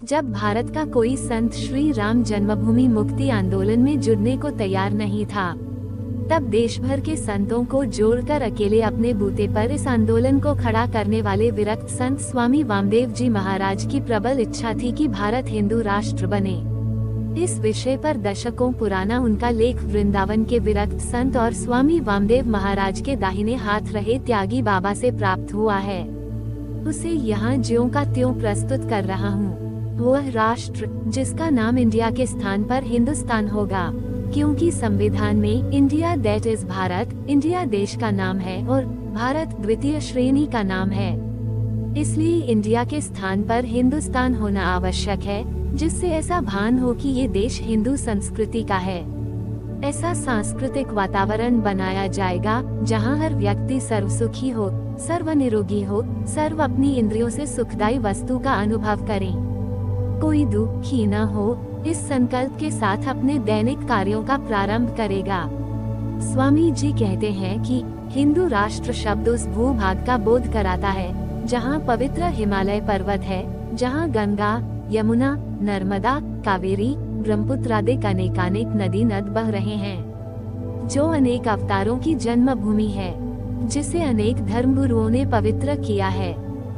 जब भारत का कोई संत श्री राम जन्मभूमि मुक्ति आंदोलन में जुड़ने को तैयार नहीं था, तब देश भर के संतों को जोड़कर अकेले अपने बूते पर इस आंदोलन को खड़ा करने वाले विरक्त संत स्वामी वामदेव जी महाराज की प्रबल इच्छा थी कि भारत हिंदू राष्ट्र बने। इस विषय पर दशकों पुराना उनका लेख वृंदावन के विरक्त संत और स्वामी वामदेव महाराज के दाहिने हाथ रहे त्यागी बाबा से प्राप्त हुआ है। उसे यहाँ ज्यों का त्यों प्रस्तुत कर रहा हूँ। वह राष्ट्र जिसका नाम इंडिया के स्थान पर हिंदुस्तान होगा, क्योंकि संविधान में India that is Bharat, India देश का नाम है और भारत द्वितीय श्रेणी का नाम है। इसलिए इंडिया के स्थान पर हिंदुस्तान होना आवश्यक है, जिससे ऐसा भान हो कि ये देश हिंदू संस्कृति का है। ऐसा सांस्कृतिक वातावरण बनाया जाएगा जहां हर व्यक्ति सर्वसुखी हो, सर्व निरोगी हो, सर्व अपनी इंद्रियों से सुखदायी वस्तु का अनुभव करें, कोई दुखी न हो। इस संकल्प के साथ अपने दैनिक कार्यों का प्रारंभ करेगा। स्वामी जी कहते हैं कि हिंदू राष्ट्र शब्द उस भूभाग का बोध कराता है जहां पवित्र हिमालय पर्वत है, जहां गंगा, यमुना, नर्मदा, कावेरी, ब्रह्मपुत्र आदि अनेकानेक नदी नद बह रहे हैं, जो अनेक अवतारों की जन्मभूमि है, जिसे अनेक धर्मगुरुओं ने पवित्र किया है,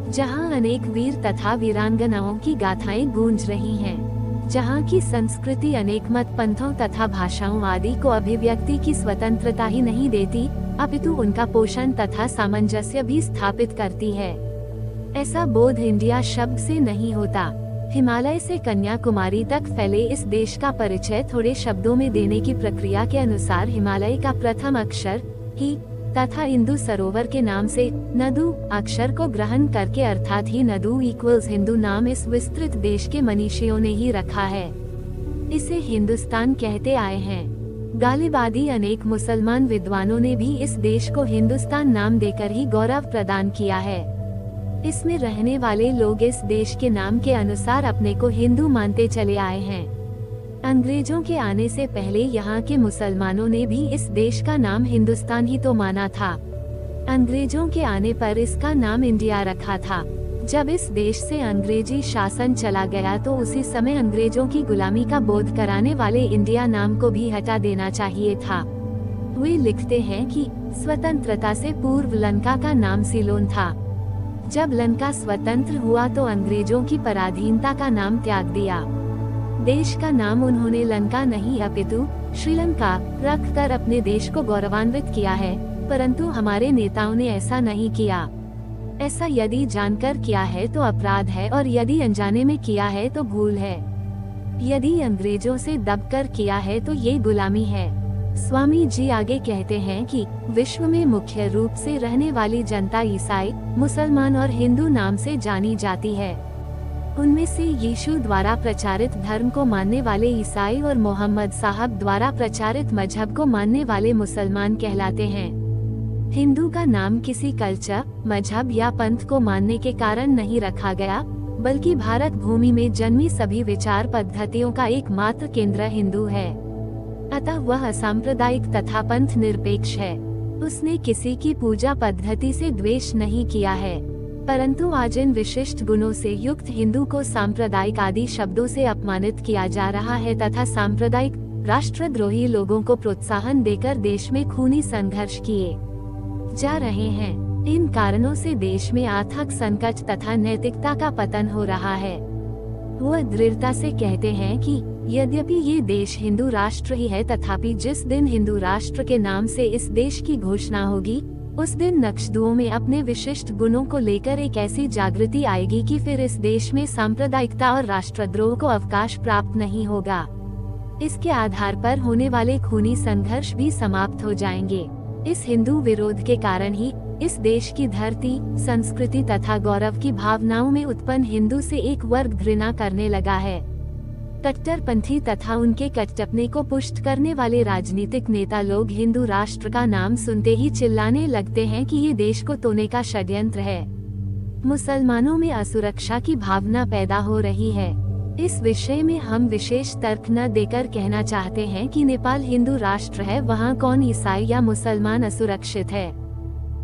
जहां अनेक वीर तथा वीरांगनाओं की गाथाएं गूंज रही हैं, जहां की संस्कृति अनेक मत पंथों तथा भाषाओं आदि को अभिव्यक्ति की स्वतंत्रता ही नहीं देती, अपितु उनका पोषण तथा सामंजस्य भी स्थापित करती है। ऐसा बोध इंडिया शब्द से नहीं होता। हिमालय से कन्याकुमारी तक फैले इस देश का परिचय थोड़े शब्दों में देने की प्रक्रिया के अनुसार हिमालय का प्रथम अक्षर ही तथा इंदु सरोवर के नाम से नदु अक्षर को ग्रहण करके अर्थात ही नदु इक्वल्स हिंदू नाम इस विस्तृत देश के मनीषियों ने ही रखा है। इसे हिंदुस्तान कहते आए हैं। गालिबादी अनेक मुसलमान विद्वानों ने भी इस देश को हिंदुस्तान नाम देकर ही गौरव प्रदान किया है। इसमें रहने वाले लोग इस देश के नाम के अनुसार अपने को हिंदू मानते चले आए हैं। अंग्रेजों के आने से पहले यहाँ के मुसलमानों ने भी इस देश का नाम हिंदुस्तान ही तो माना था। अंग्रेजों के आने पर इसका नाम इंडिया रखा था। जब इस देश से अंग्रेजी शासन चला गया तो उसी समय अंग्रेजों की गुलामी का बोध कराने वाले इंडिया नाम को भी हटा देना चाहिए था। वे लिखते हैं कि स्वतंत्रता से पूर्व लंका का नाम सिलोन था। जब लंका स्वतंत्र हुआ तो अंग्रेजों की पराधीनता का नाम त्याग दिया। देश का नाम उन्होंने लंका नहीं अपितु श्रीलंका रखकर अपने देश को गौरवान्वित किया है, परंतु हमारे नेताओं ने ऐसा नहीं किया। ऐसा यदि जानकर किया है तो अपराध है और यदि अनजाने में किया है तो भूल है। यदि अंग्रेजों से दबकर किया है तो ये गुलामी है। स्वामी जी आगे कहते हैं कि विश्व में मुख्य रूप से रहने वाली जनता ईसाई, मुसलमान और हिंदू नाम से जानी जाती है। उनमें से यीशु द्वारा प्रचारित धर्म को मानने वाले ईसाई और मोहम्मद साहब द्वारा प्रचारित मजहब को मानने वाले मुसलमान कहलाते हैं। हिंदू का नाम किसी कल्चर, मजहब या पंथ को मानने के कारण नहीं रखा गया, बल्कि भारत भूमि में जन्मी सभी विचार पद्धतियों का एकमात्र केंद्र हिंदू है। अतः वह असांप्रदायिक तथा पंथ निरपेक्ष है। उसने किसी की पूजा पद्धति से द्वेष नहीं किया है, परंतु आज इन विशिष्ट गुणों से युक्त हिंदू को सांप्रदायिक आदि शब्दों से अपमानित किया जा रहा है तथा सांप्रदायिक राष्ट्रद्रोही लोगों को प्रोत्साहन देकर देश में खूनी संघर्ष किए जा रहे हैं। इन कारणों से देश में आर्थिक संकट तथा नैतिकता का पतन हो रहा है। वह दृढ़ता से कहते हैं कि यद्यपि ये देश हिंदू राष्ट्र ही है, तथापि जिस दिन हिंदू राष्ट्र के नाम से इस देश की घोषणा होगी, उस दिन नक्शदुओं में अपने विशिष्ट गुणों को लेकर एक ऐसी जागृति आएगी कि फिर इस देश में सांप्रदायिकता और राष्ट्रद्रोह को अवकाश प्राप्त नहीं होगा। इसके आधार पर होने वाले खूनी संघर्ष भी समाप्त हो जाएंगे। इस हिंदू विरोध के कारण ही इस देश की धरती, संस्कृति तथा गौरव की भावनाओं में उत्पन्न हिंदू से एक वर्ग घृणा करने लगा है। कट्टरपंथी तथा उनके कट्टपने को पुष्ट करने वाले राजनीतिक नेता लोग हिंदू राष्ट्र का नाम सुनते ही चिल्लाने लगते हैं कि ये देश को तोड़ने का षड्यंत्र है। मुसलमानों में असुरक्षा की भावना पैदा हो रही है। इस विषय में हम विशेष तर्क न देकर कहना चाहते हैं कि नेपाल हिंदू राष्ट्र है, वहाँ कौन ईसाई या मुसलमान असुरक्षित है,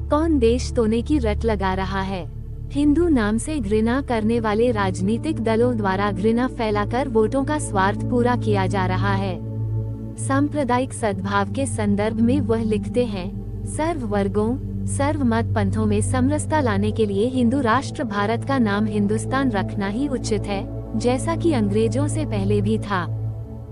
कौन देश तोड़ने की रट लगा रहा है। हिंदू नाम से घृणा करने वाले राजनीतिक दलों द्वारा घृणा फैलाकर वोटों का स्वार्थ पूरा किया जा रहा है। सांप्रदायिक सद्भाव के संदर्भ में वह लिखते हैं, सर्व वर्गों, सर्व मत पंथों में समरसता लाने के लिए हिंदू राष्ट्र भारत का नाम हिंदुस्तान रखना ही उचित है, जैसा कि अंग्रेजों से पहले भी था।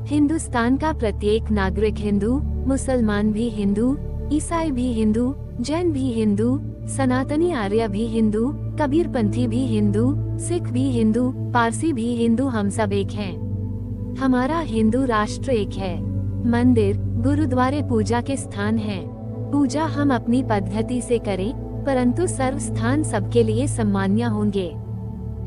हिंदुस्तान का प्रत्येक नागरिक हिंदू, मुसलमान भी हिंदू, ईसाई भी हिंदू, जैन भी हिंदू, सनातनी आर्य भी हिंदू, कबीरपंथी भी हिंदू, सिख भी हिंदू, पारसी भी हिंदू, हम सब एक हैं। हमारा हिंदू राष्ट्र एक है। मंदिर, गुरुद्वारे पूजा के स्थान हैं। पूजा हम अपनी पद्धति से करें, परंतु सर्व स्थान सबके लिए सम्मान्य होंगे।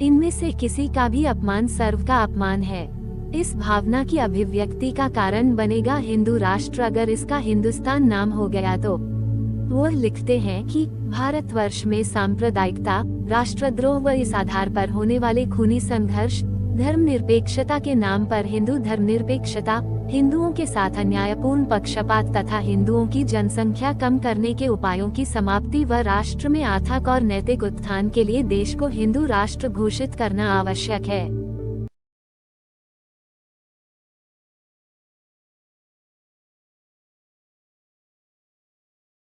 इनमें से किसी का भी अपमान सर्व का अपमान है। इस भावना की अभिव्यक्ति का कारण बनेगा हिंदू राष्ट्र अगर इसका हिंदुस्तान नाम हो गया तो। वह लिखते हैं कि भारतवर्ष में सांप्रदायिकता, राष्ट्रद्रोह व इस आधार पर होने वाले खूनी संघर्ष, धर्मनिरपेक्षता के नाम पर हिंदू धर्मनिरपेक्षता, हिंदुओं के साथ अन्यायपूर्ण पक्षपात तथा हिंदुओं की जनसंख्या कम करने के उपायों की समाप्ति व राष्ट्र में आर्थिक और नैतिक उत्थान के लिए देश को हिंदू राष्ट्र घोषित करना आवश्यक है।